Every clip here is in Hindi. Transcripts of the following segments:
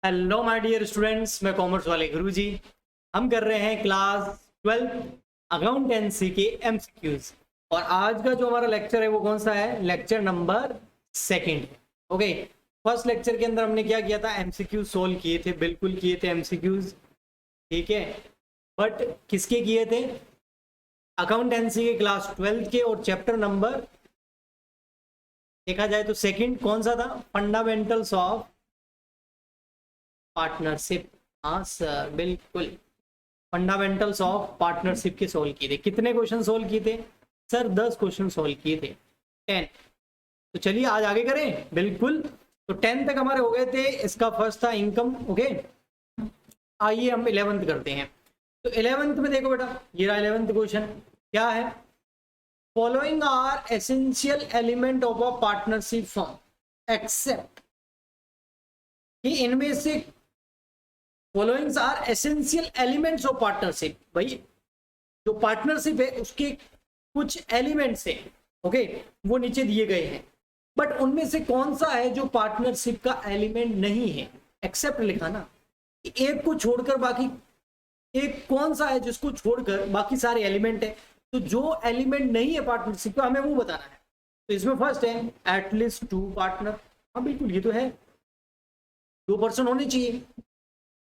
हेलो माय डियर स्टूडेंट्स, मैं कॉमर्स वाले गुरुजी। हम कर रहे हैं क्लास 12 अकाउंटेंसी के एमसीक्यूज। और आज का जो हमारा लेक्चर है वो कौन सा है? Lecture number 2 okay. First lecture के अंदर हमने क्या किया था? एमसीक्यूज सोल्व किए थे, बिल्कुल किए थे एमसीक्यूज, ठीक है। बट किसके किए थे? अकाउंटेंसी के क्लास 12 के। और चैप्टर नंबर देखा जाए तो सेकंड कौन सा था? Fundamentals of partnership. हाँ सर, बिल्कुल फंडामेंटल्स ऑफ पार्टनरशिप के सोल्व किए थे। कितने क्वेश्चन सोल्व किए थे सर? 10 क्वेश्चन सोल्व किए थे, 10। तो चलिए आज आगे करें। बिल्कुल, तो 10 तक हमारे हो गए थे। इसका फर्स्ट था इनकम, ओके। आइए हम 11th करते हैं। तो 11th में देखो बेटा, ये रहा 11th क्वेश्चन। क्या है? Following are essential element of a partnership firm except कि इनमें से followings are essential elements of partnership. भाई जो पार्टनरशिप है उसके कुछ एलिमेंट्स हैं, ओके, वो नीचे दिए गए हैं। बट उनमें से कौन सा है जो पार्टनरशिप का एलिमेंट नहीं है? एक्सेप्ट लिखा ना, एक को छोड़कर बाकी, एक कौन सा है जिसको छोड़कर बाकी सारे एलिमेंट है। तो जो एलिमेंट नहीं है पार्टनरशिप का, हमें वो बताना है। तो इसमें फर्स्ट है एटलीस्ट 2 पार्टनर। हाँ बिल्कुल, ये तो है, 2 पर्सन होने चाहिए।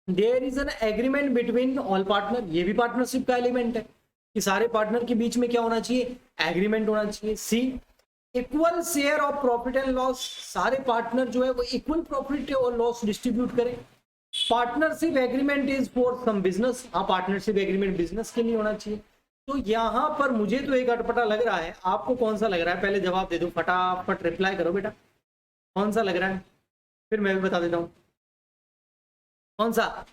There is an agreement between all partner, ये भी पार्टनरशिप का एलिमेंट है कि सारे पार्टनर के बीच में क्या होना चाहिए? एग्रीमेंट होना चाहिए। C equal share of profit and loss, सारे पार्टनर जो है वो इक्वल प्रॉफिट और लॉस डिस्ट्रीब्यूट करें। Partnership agreement is for some business, हाँ पार्टनरशिप एग्रीमेंट बिजनेस के लिए होना चाहिए। तो यहाँ पर मुझे तो एक अटपटा लग रहा है, आपको कौन सा लग रहा है? पहले जवाब दे दो, फटाफट रिप्लाई करो बेटा, कौन सा लग रहा है? फिर मैं भी बता देता हूँ कौन सा,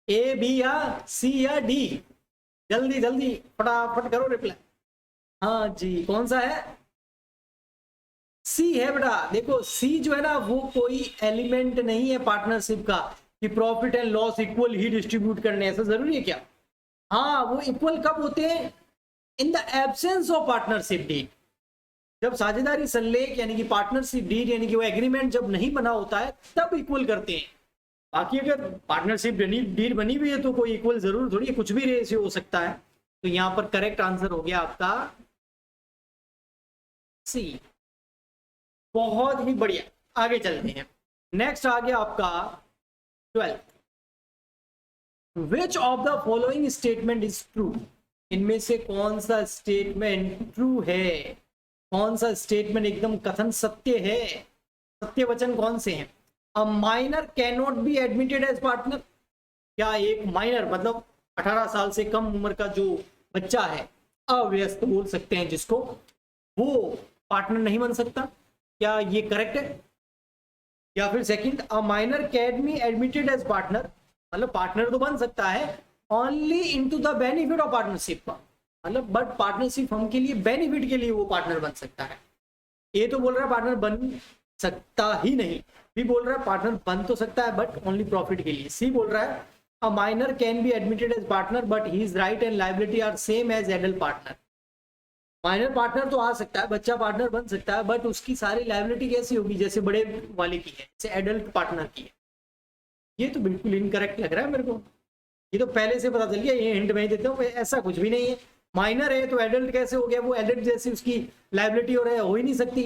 ए बी या सी या डी। जल्दी जल्दी फटाफट करो रिप्लाई। हाँ जी, कौन सा है? सी है बेटा। देखो सी जो है ना, वो कोई एलिमेंट नहीं है पार्टनरशिप का कि profit and loss equal he distribute करने, ऐसा जरूरी है क्या? हाँ, वो इक्वल कब होते हैं? In the absence of partnership deed. जब साझेदारी संलेख यानी कि पार्टनरशिप डीड यानी कि वो एग्रीमेंट जब नहीं बना होता है तब इक्वल करते हैं। बाकी अगर पार्टनरशिप डीड बनी हुई है तो कोई इक्वल जरूर थोड़ी, कुछ भी रेशियो हो सकता है। तो यहां पर करेक्ट आंसर हो गया आपका सी। बहुत ही बढ़िया, आगे चलते हैं। नेक्स्ट आ गया आपका 12। Which of the following statement is true? इनमें से कौन सा स्टेटमेंट ट्रू है? कौन सा स्टेटमेंट एकदम कथन सत्य है? सत्य वचन कौन से हैं? A minor can not be admitted as partner. क्या एक माइनर मतलब 18 साल से कम उम्र का जो बच्चा है, अव्यस्त बोल सकते हैं जिसको, वो पार्टनर नहीं बन सकता? क्या ये करेक्ट है? या फिर second, a minor can be admitted as partner, मतलब पार्टनर तो बन सकता है only into the benefit of partnership का, मतलब बट पार्टनरशिप फर्म के लिए बेनिफिट के लिए वो पार्टनर बन सकता है। ये तो बोल रहा है पार्टनर बन सकता ही नहीं, बी बोल रहा है पार्टनर बन तो सकता है बट ओनली प्रॉफिट के लिए। सी बोल रहा है a minor can be admitted as partner but his right and liability are same as adult partner. Minor partner तो आ सकता है, बच्चा पार्टनर बन सकता है, बट उसकी सारी लायबिलिटी कैसी होगी? जैसे बड़े वाले की है, जैसे एडल्ट पार्टनर की है। ये तो बिल्कुल इनकरेक्ट लग रहा है मेरे को। ये तो पहले से पता चल गया, ये हिंट मैं ही देता हूँ, ऐसा कुछ भी नहीं है। माइनर है तो एडल्ट कैसे हो गया? वो एडल्ट जैसी उसकी लायबिलिटी हो ही नहीं सकती,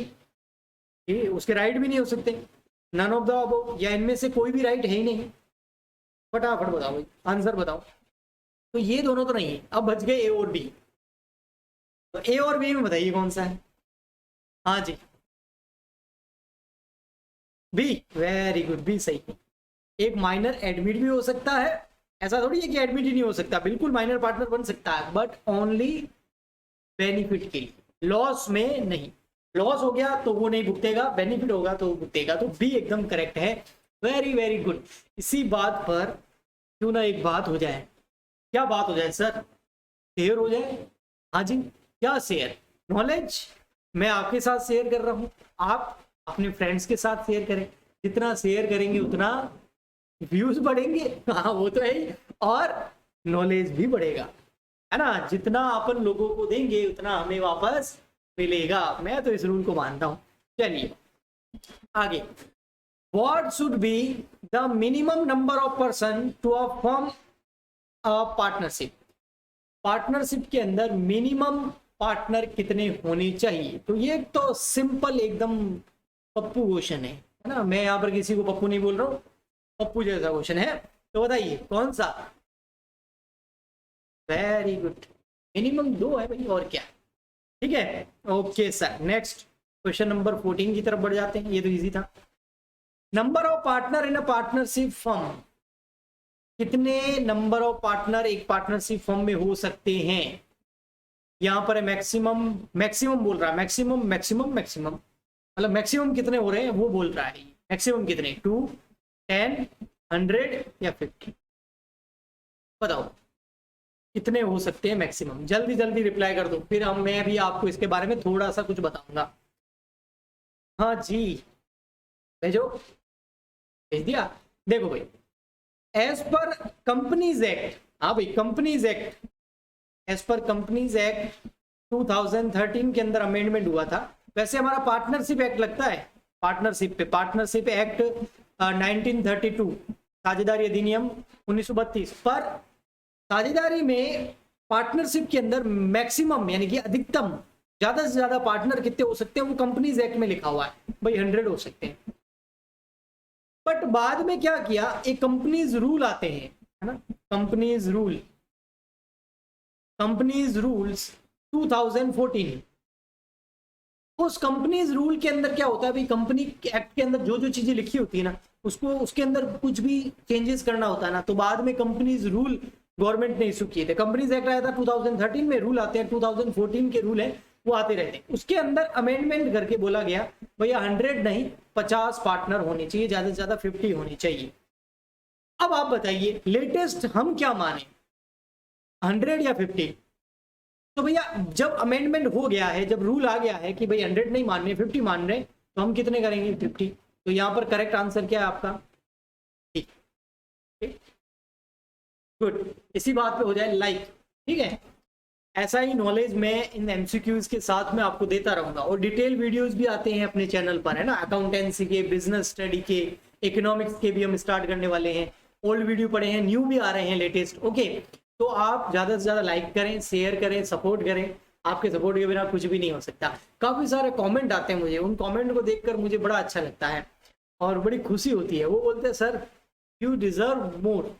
ये उसके राइट भी नहीं हो सकते। नन ऑफ द अबव, या इनमें से कोई भी राइट है ही नहीं। फटाफट बताओ भाई, आंसर बताओ। तो ये दोनों तो नहीं है। अब बच गए ए और बी। तो ए और बी में बताइए कौन सा है? हाँ जी, बी, वेरी गुड, बी सही है। एक माइनर एडमिट भी हो सकता है, ऐसा थोड़ी है कि एडमिट ही नहीं हो सकता, बिल्कुल माइनर पार्टनर बन सकता है बट ओनली बेनिफिट के लिए, लॉस में नहीं। लॉस हो गया तो वो नहीं भुगतेगा, बेनिफिट होगा तो वो भुगतेगा। तो बी एकदम करेक्ट है। Very very good. इसी बात पर क्यों ना एक बात हो जाए। क्या बात हो जाए सर? शेयर हो जाए। हाँ जी, क्या शेयर? नॉलेज मैं आपके साथ शेयर कर रहा हूँ, आप अपने फ्रेंड्स के साथ शेयर करें। जितना शेयर करेंगे उतना व्यूज बढ़ेंगे, हाँ वो तो है ही, और नॉलेज भी बढ़ेगा, है ना। जितना अपन लोगों को देंगे उतना हमें वापस मिलेगा। मैं तो इस रूल को मानता हूं। चलिए आगे, what should be the minimum number of person to a form a partnership, partnership के अंदर मिनिमम पार्टनर कितने होने चाहिए। तो ये तो सिंपल एकदम पप्पू क्वेश्चन है ना, मैं यहाँ पर किसी को पप्पू नहीं बोल रहा हूँ, पप्पू जैसा क्वेश्चन है। तो बताइए कौन सा। वेरी गुड, मिनिमम 2 है भाई, और क्या। ठीक है, okay sir. Next question number 14 की तरफ बढ़ जाते हैं, ये तो इजी था। Number of partner in a partnership firm, कितने नंबर ऑफ पार्टनर एक पार्टनरशिप फर्म में हो सकते हैं। यहाँ पर है मैक्सिमम, मैक्सिमम बोल रहा है, मैक्सिमम मैक्सिमम मैक्सिमम, मतलब मैक्सिमम कितने हो रहे हैं वो बोल रहा है। मैक्सिमम कितने, 2, 10, 100 या 50, बताओ कितने हो सकते हैं मैक्सिमम। जल्दी जल्दी रिप्लाई कर दो, फिर मैं भी आपको इसके बारे में थोड़ा सा कुछ बताऊंगा। हाँ जी, भेजो, भेज दिया। देखो भाई, एज पर कंपनीज एक्ट, हाँ भाई companies act, as per companies act 2013 के अंदर अमेंडमेंट हुआ था। वैसे हमारा पार्टनरशिप एक्ट लगता है पार्टनरशिप पे, पार्टनरशिप एक्ट 1932, साझेदारी अधिनियम 1932, पर साझेदारी में पार्टनरशिप के अंदर मैक्सिमम यानी कि अधिकतम, ज्यादा से ज्यादा पार्टनर कितने हो सकते हैं वो कंपनीज एक्ट में लिखा हुआ है भाई, 100 हो सकते हैं। बट बाद में क्या किया, एक कंपनीज रूल आते हैं, है ना, कंपनीज रूल, कंपनीज रूल्स 2014। उस कंपनीज रूल के अंदर क्या होता है भाई, कंपनी एक्ट के अंदर जो जो चीजें लिखी होती है ना, उसको उसके अंदर कुछ भी चेंजेस करना होता है ना, तो बाद में कंपनीज रूल गवर्नमेंट ने इशू किए थे। कंपनीज एक्ट आया था 2013 में, रूल आते हैं 2014 के रूल है, वो आते रहते हैं। उसके अंदर अमेंडमेंट करके बोला गया भैया 100 नहीं 50 पार्टनर होने चाहिए, ज्यादा से ज्यादा 50 होनी चाहिए। अब आप बताइए लेटेस्ट हम क्या माने, 100 या 50। तो भैया जब अमेंडमेंट हो गया है, जब रूल आ गया है कि भाई 100 नहीं मान रहे 50 मान रहे, तो हम कितने करेंगे, 50। तो यहाँ पर करेक्ट आंसर क्या है आपका, ठीक, गुड। इसी बात पे हो जाए लाइक, ठीक है। ऐसा ही नॉलेज मैं इन एमसीक्यूज के साथ में आपको देता रहूंगा, और डिटेल वीडियोस भी आते हैं अपने चैनल पर, है ना, अकाउंटेंसी के, बिजनेस स्टडी के, इकोनॉमिक्स के भी हम स्टार्ट करने वाले हैं। ओल्ड वीडियो पड़े हैं, न्यू भी आ रहे हैं, लेटेस्ट। ओके, तो आप ज्यादा से ज्यादा लाइक करें, शेयर करें, सपोर्ट करें। आपके सपोर्ट के बिना कुछ भी नहीं हो सकता। काफी सारे कमेंट आते हैं मुझे, उन कमेंट को देखकर मुझे बड़ा अच्छा लगता है और बड़ी खुशी होती है। वो बोलते हैं सर यू डिजर्व मोर,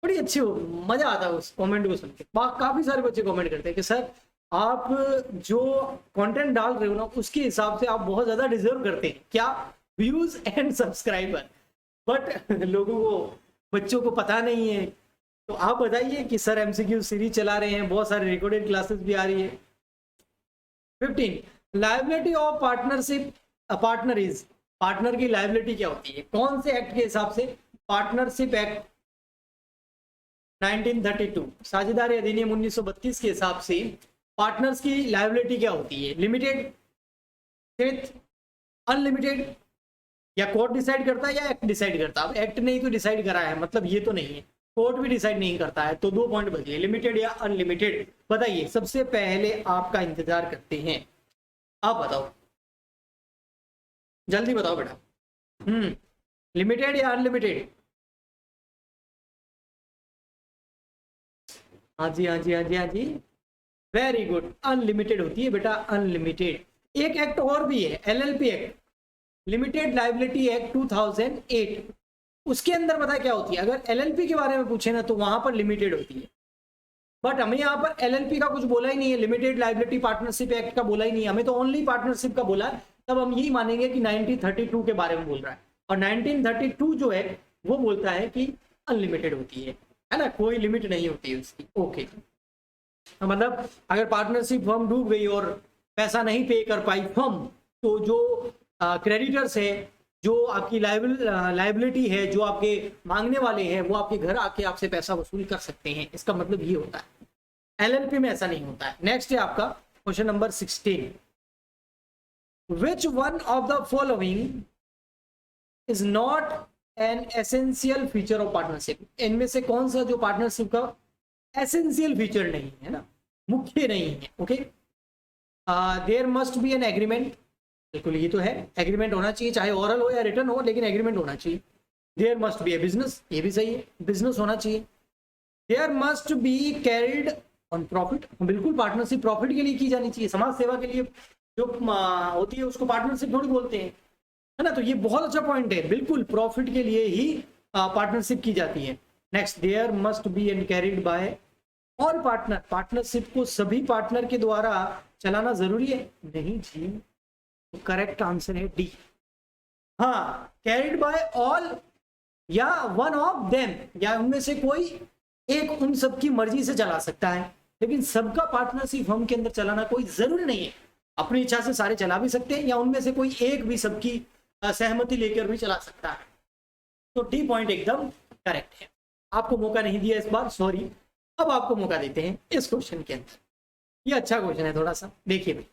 बड़ी अच्छी हो, मजा आता है उस कमेंट को सुन के। काफी सारे बच्चे कमेंट करते हैं कि सर आप जो कंटेंट डाल रहे हो ना, उसके हिसाब से आप बहुत ज्यादा डिजर्व करते हैं, क्या, व्यूज एंड सब्सक्राइबर। बट लोगों को, बच्चों को पता नहीं है। तो आप बताइए कि सर एमसीक्यू सीरीज चला रहे हैं, बहुत सारे रिकॉर्डेड क्लासेस भी आ रही है। 15 liability of partnership, partner is, partner की लायबिलिटी क्या होती है, कौन से एक्ट के हिसाब से, पार्टनरशिप एक्ट 1932, साझेदारी अधिनियम 1932 के हिसाब से पार्टनर्स की लायबिलिटी क्या होती है, लिमिटेड, सीमित, अनलिमिटेड, या कोर्ट डिसाइड करता है या एक्ट डिसाइड करता है। अब एक्ट नहीं तो डिसाइड करा है, मतलब ये तो नहीं है, कोर्ट भी डिसाइड नहीं करता है। तो 2 पॉइंट बचे, लिमिटेड या अनलिमिटेड। बताइए, सबसे पहले आपका इंतजार करते हैं, आप बताओ, जल्दी बताओ बेटा। लिमिटेड या अनलिमिटेड। हाँ जी हाँ जी हाँ जी हाँ जी, वेरी गुड, अनलिमिटेड होती है बेटा, अनलिमिटेड। एक एक्ट और भी है, LLP act, limited liability act 2008। उसके अंदर पता क्या होती है, अगर एलएलपी के बारे में पूछे ना तो वहां पर लिमिटेड होती है। बट हमें यहाँ पर एलएलपी का कुछ बोला ही नहीं है, लिमिटेड लाइबिलिटी पार्टनरशिप एक्ट का बोला ही नहीं है, हमें तो ओनली पार्टनरशिप का बोला है। तब हम यही मानेंगे कि 1932 के बारे में बोल रहा है, और 1932 जो है वो बोलता है कि अनलिमिटेड होती है ना, कोई लिमिट नहीं होती है उसकी। ओके, मतलब अगर पार्टनरशिप फर्म डूब गई और पैसा नहीं पे कर पाई फर्म, तो जो क्रेडिटर्स है, जो आपकी लाइबिलिटी है, जो आपके मांगने वाले हैं, वो आपके घर आके आपसे पैसा वसूल कर सकते हैं। इसका मतलब ये होता है। एलएलपी में ऐसा नहीं होता है। नेक्स्ट है आपका question number 16, which one of the following is not an essential feature of partnership. इनमें से कौन सा जो पार्टनरशिप का एसेंशियल फीचर नहीं है ना, मुख्य नहीं है। Okay, there must be an agreement, बिल्कुल, ये तो है, एग्रीमेंट होना चाहिए, चाहे ओरल हो या रिटर्न हो, लेकिन एग्रीमेंट होना चाहिए। There must be a business, ये भी सही है, बिजनेस होना चाहिए। There must be carried on profit, बिल्कुल पार्टनरशिप प्रॉफिट के लिए की जानी चाहिए, समाज सेवा के लिए जो होती है उसको पार्टनरशिप थोड़ी बोलते हैं, है ना। तो ये बहुत अच्छा पॉइंट है, बिल्कुल प्रॉफिट के लिए ही पार्टनरशिप की जाती है। Next, there must be and carried by all partner, partnership को सभी पार्टनर के द्वारा चलाना जरूरी है? नहीं जी, तो करेक्ट आंसर है डी। हाँ, कैरिड बाय ऑल या वन ऑफ देम, या उनमें से कोई एक उन सबकी मर्जी से चला सकता है, लेकिन सबका पार्टनरशिप फर्म के अंदर चलाना कोई जरूरी नहीं है। अपनी इच्छा से सारे चला भी सकते हैं, या उनमें से कोई एक भी सबकी सहमति लेकर भी चला सकता है। तो डी पॉइंट एकदम करेक्ट है। आपको मौका नहीं दिया इस बार, सॉरी। अब आपको मौका देते हैं इस क्वेश्चन के अंदर। ये अच्छा क्वेश्चन है थोड़ा सा, देखिए भाई,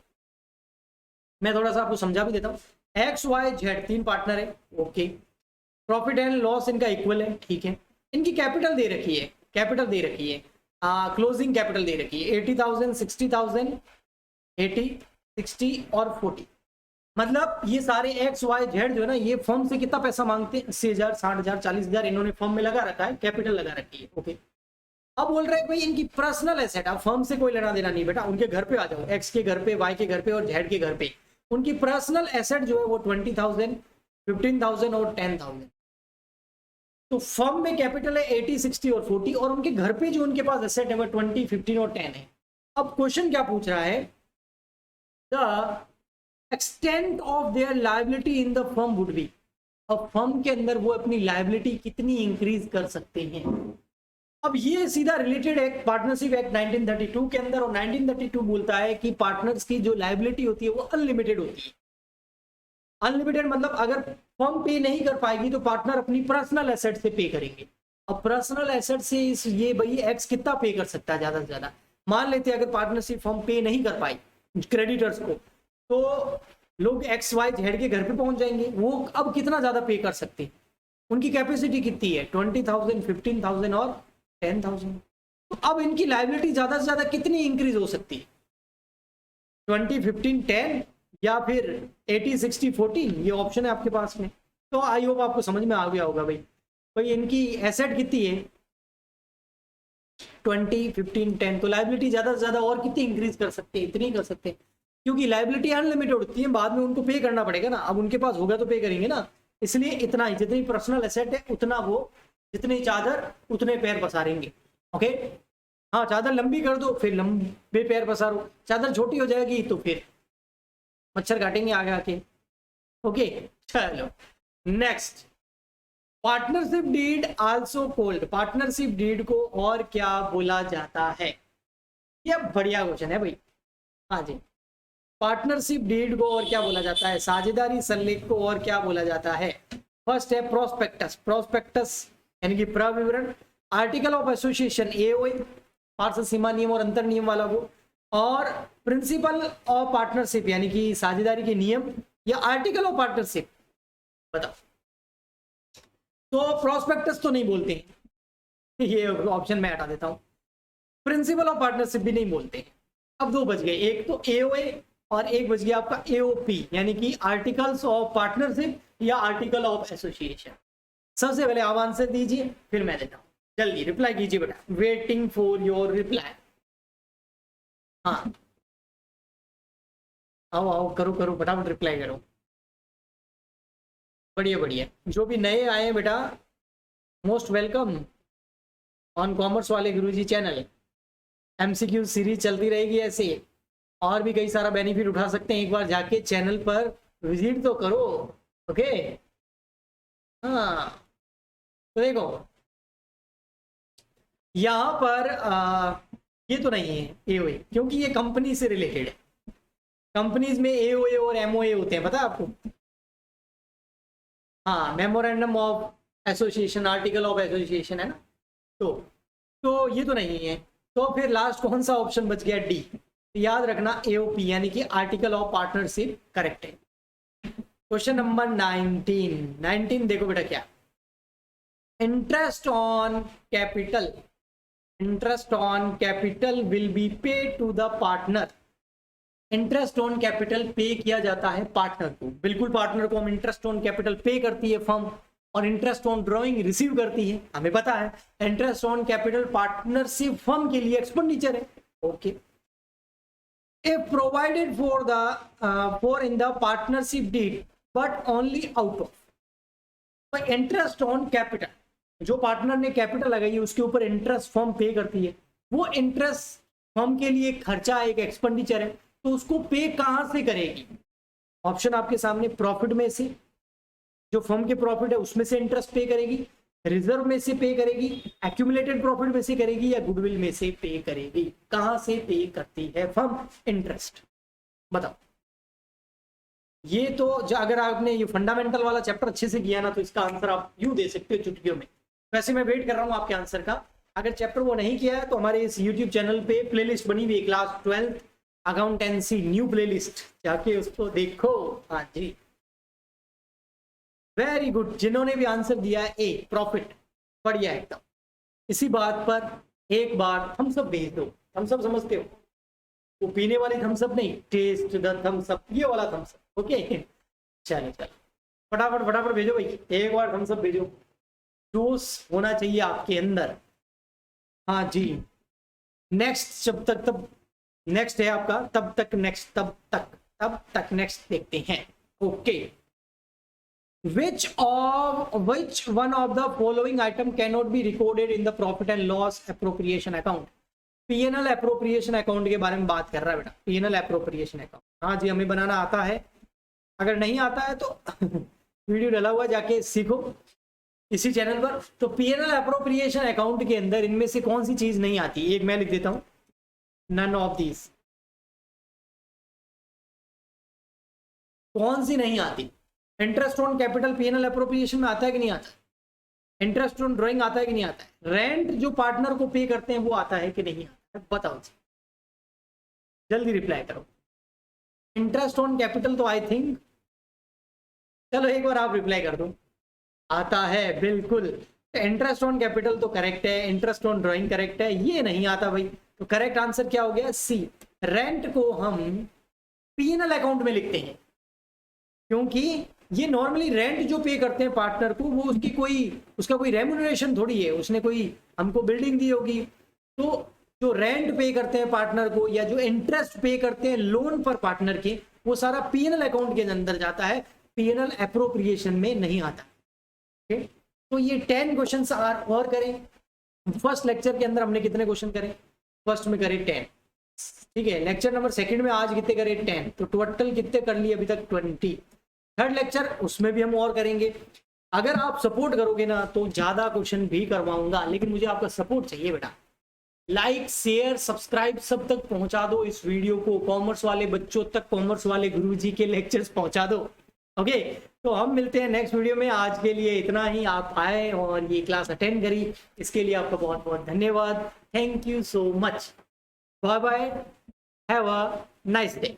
मैं थोड़ा सा आपको समझा भी देता हूँ। एक्स वाई जेड तीन पार्टनर है, ओके। प्रॉफिट एंड लॉस इनका इक्वल है, ठीक है। इनकी कैपिटल दे रखी है, कैपिटल दे रखी है, क्लोजिंग कैपिटल दे रखी है 80,000, 60,000, 80, 60 और 40। मतलब ये सारे एक्स वाई जेड जो है ना, ये फर्म से कितना पैसा मांगते हैं? 80,000, 60,000, 40,000 इन्होंने फर्म में लगा रखा है, कैपिटल लगा रखी है, ओके। अब बोल रहे हैं भाई इनकी पर्सनल एसेट, अब फर्म से कोई लेना देना नहीं बेटा, उनके घर पे आ जाओ, एक्स के घर पे, वाई के घर पे और जेड के घर पे। उनकी पर्सनल एसेट जो है वो 20,000, 15,000 और 10,000। तो फर्म में कैपिटल है 80, 60 और 40, और उनके घर पे जो उनके पास एसेट है वो 20, 15 और 10 है। अब क्वेश्चन क्या पूछ रहा है? The extent of their liability in the firm would be, अब फर्म के अंदर वो अपनी लायबिलिटी कितनी इंक्रीज कर सकते हैं। अब ये सीधा रिलेटेड है पार्टनरशिप एक्ट 1932 के अंदर, और 1932 बोलता है कि पार्टनर्स की जो लायबिलिटी होती है वो अनलिमिटेड होती है। अनलिमिटेड मतलब अगर फर्म पे नहीं कर पाएगी तो पार्टनर अपनी पर्सनल एसेट से पे करेंगे। अब पर्सनल एसेट से इस ये भाई एक्स कितना पे कर सकता है ज्यादा से ज्यादा? मान लेते हैं अगर पार्टनरशिप फर्म पे नहीं कर पाई क्रेडिटर्स को, तो लोग एक्स वाई जेड के घर पे पहुंच जाएंगे। वो अब कितना ज्यादा पे कर सकते हैं? उनकी कैपेसिटी कितनी है? 20,000, 15,000 और 10,000। तो अब इनकी लायबिलिटी ज्यादा से ज्यादा कितनी इंक्रीज हो सकती है? 20, 15, 10 या फिर 80, 60, 40, ये ऑप्शन है आपके पास में। तो आई होप आपको समझ में आ गया होगा भाई। भाई इनकी एसेट कितनी है? 20, 15, 10। तो लायबिलिटी ज्यादा से ज्यादा और कितनी इंक्रीज कर सकते हैं? इतनी कर सकते हैं, क्योंकि लायबिलिटी अनलिमिटेड होती है, बाद में उनको पे करना पड़ेगा ना। अब उनके पास होगा तो पे करेंगे ना, इसलिए इतना ही, जितनी पर्सनल एसेट है उतना वो, जितनी चादर उतने पैर पसारेंगे, ओके। हाँ, चादर लंबी कर दो फिर लंबे पैर पसारो, चादर छोटी हो जाएगी तो फिर मच्छर काटेंगे आगे आके, ओके। चलो next, partnership deed also called, partnership deed को और क्या बोला जाता है? ये बढ़िया क्वेश्चन है भाई। हाँ जी, पार्टनरशिप डीड को और क्या बोला जाता है? साझेदारी सल्लेख को और क्या बोला जाता है? फर्स्ट है प्रोस्पेक्टस, प्रोस्पेक्टस यानी कि प्रविवरण। आर्टिकल ऑफ एसोसिएशन एओए, पार्षद सीमा नियम और अंतर नियम वाला वो। और प्रिंसिपल ऑफ पार्टनरशिप यानी कि साझेदारी के नियम, या आर्टिकल ऑफ पार्टनरशिप, बताओ। तो प्रोस्पेक्टस तो नहीं बोलते हैं, ये ऑप्शन मैं हटा देता हूं। प्रिंसिपल ऑफ पार्टनरशिप भी नहीं बोलते हैं। अब दो बच गए, एक तो एओए और एक बच गया आपका एओपी, यानी कि आर्टिकल्स ऑफ पार्टनरशिप या आर्टिकल ऑफ एसोसिएशन। सबसे पहले आप आंसर दीजिए, फिर मैं देता हूं। जल्दी रिप्लाई कीजिए बेटा, वेटिंग फॉर योर रिप्लाई। हाँ, आओ आओ, करो करो, फटाफट रिप्लाई करो। बढ़िया बढ़िया, जो भी नए आए हैं बेटा, मोस्ट वेलकम ऑन कॉमर्स वाले गुरुजी चैनल। एमसीक्यू सीरीज चलती रहेगी ऐसे, और भी कई सारा बेनिफिट उठा सकते हैं। एक बार जाके चैनल पर विजिट तो करो, ओके। हाँ, तो देखो यहाँ पर ये तो नहीं है एओए, क्योंकि ये कंपनी से रिलेटेड है। कंपनीज में एओए और एमओए होते हैं, पता है आपको? हाँ, memorandum of association, article of association है ना। तो ये तो नहीं है। तो फिर लास्ट कौन सा ऑप्शन बच गया? डी। याद रखना, एओपी यानी कि आर्टिकल ऑफ पार्टनरशिप करेक्ट है। क्वेश्चन नंबर 19 देखो बेटा क्या, interest on capital, interest on capital will be paid to the partner interest on capital pay किया जाता है पार्टनर को, बिल्कुल पार्टनर को हम इंटरेस्ट ऑन कैपिटल पे करती है फर्म, और इंटरेस्ट ऑन ड्रॉइंग रिसीव करती है, हमें पता है। Interest on capital partnership firm के लिए एक्सपेंडिचर है, okay. If provided for the for in the partnership deed but only out of interest on capital, जो पार्टनर ने कैपिटल लगाई है उसके ऊपर इंटरेस्ट फर्म पे करती है, वो इंटरेस्ट फर्म के लिए एक खर्चा, एक एक्सपेंडिचर है, तो उसको पे कहां से करेगी? ऑप्शन आपके सामने, प्रॉफिट में से, जो फर्म के प्रॉफिट है उसमें से इंटरेस्ट पे करेगी, रिजर्व में से पे करेगी, एक्यूमुलेटेड प्रॉफिट में से करेगी, या गुडविल में से पे करेगी? कहां से पे करती है फर्म इंटरेस्ट? बताओ। ये तो अगर आपने ये फंडामेंटल वाला चैप्टर अच्छे से किया ना, तो इसका आंसर आप यूं दे सकते हो चुटकियों में। वैसे मैं वेट कर रहा हूं आपके आंसर का। अगर चैप्टर वो नहीं किया है तो हमारे इस यूट्यूब चैनल पे प्लेलिस्ट बनी हुई है, class 12th accountancy new playlist, जाके उसको देखो। हाँ जी, वेरी गुड। जिन्होंने भी आंसर दिया है ए प्रॉफिट, बढ़िया एकदम। इसी बात पर एक बार थम्स अप भेज दो। थम्स अप समझते हो? वो पीने वाली थम्स अप नहीं, टेस्ट द थम्स अप, ये वाला थम्स अप, ओके। चलो चलो, फटाफट फटाफट भेजो भाई, एक बार थम्स अप भेजो। जोश होना चाहिए आपके अंदर। हाँ जी, नेक्स्ट जब तक तब नेक्स्ट है आपका, तब तक नेक्स्ट, तब तक नेक्स्ट देखते हैं, okay. Which one of the following item cannot be recorded in the profit and loss appropriation account? P&L appropriation account के बारे में बात कर रहा है बेटा, P&L appropriation account। हाँ जी, हमें बनाना आता है, अगर नहीं आता है तो वीडियो डाला हुआ, जाके सीखो इसी चैनल पर। तो P&L appropriation account के अंदर इनमें से कौन सी चीज नहीं आती? एक मैं लिख देता हूं, नन ऑफ दीज। कौन सी नहीं आती? Interest on capital P&L appropriation में आता है कि नहीं आता? इंटरेस्ट ऑन ड्राइंग आता है कि नहीं आता है? रेंट जो पार्टनर को पे करते हैं वो आता है कि नहीं आता है? बताओ जी, जल्दी रिप्लाई करो। इंटरेस्ट ऑन कैपिटल तो आई थिंक, चलो एक बार आप रिप्लाई कर दो। आता है, बिल्कुल। इंटरेस्ट ऑन कैपिटल तो करेक्ट है, इंटरेस्ट ऑन ड्राइंग करेक्ट है, ये नहीं आता भाई। तो करेक्ट आंसर क्या हो गया? सी। रेंट को हम P&L अकाउंट में लिखते हैं, क्योंकि ये नॉर्मली रेंट जो पे करते हैं पार्टनर को, वो उसका कोई रेम्यूनरेशन थोड़ी है, उसने कोई हमको बिल्डिंग दी होगी। तो जो रेंट पे करते हैं पार्टनर को, या जो इंटरेस्ट पे करते हैं लोन पर पार्टनर के, वो सारा P&L अकाउंट के अंदर जाता है, P&L एप्रोप्रिएशन में नहीं आता। ओके, तो ये 10 क्वेश्चन और करें। फर्स्ट लेक्चर के अंदर हमने कितने क्वेश्चन करे? फर्स्ट में करे 10, ठीक है। लेक्चर नंबर सेकंड में आज कितने करे? 10। तो टोटल कितने कर लिए अभी तक? 20। थर्ड लेक्चर उसमें भी हम और करेंगे। अगर आप सपोर्ट करोगे ना तो ज्यादा क्वेश्चन भी करवाऊंगा, लेकिन मुझे आपका सपोर्ट चाहिए बेटा। लाइक शेयर सब्सक्राइब सब तक पहुंचा दो इस वीडियो को, कॉमर्स वाले बच्चों तक, कॉमर्स वाले गुरुजी के लेक्चर्स पहुंचा दो, ओके। तो हम मिलते हैं नेक्स्ट वीडियो में। आज के लिए इतना ही। आप आए और ये क्लास अटेंड करी, इसके लिए आपका बहुत बहुत धन्यवाद। Thank you so much. Bye bye, have a nice day.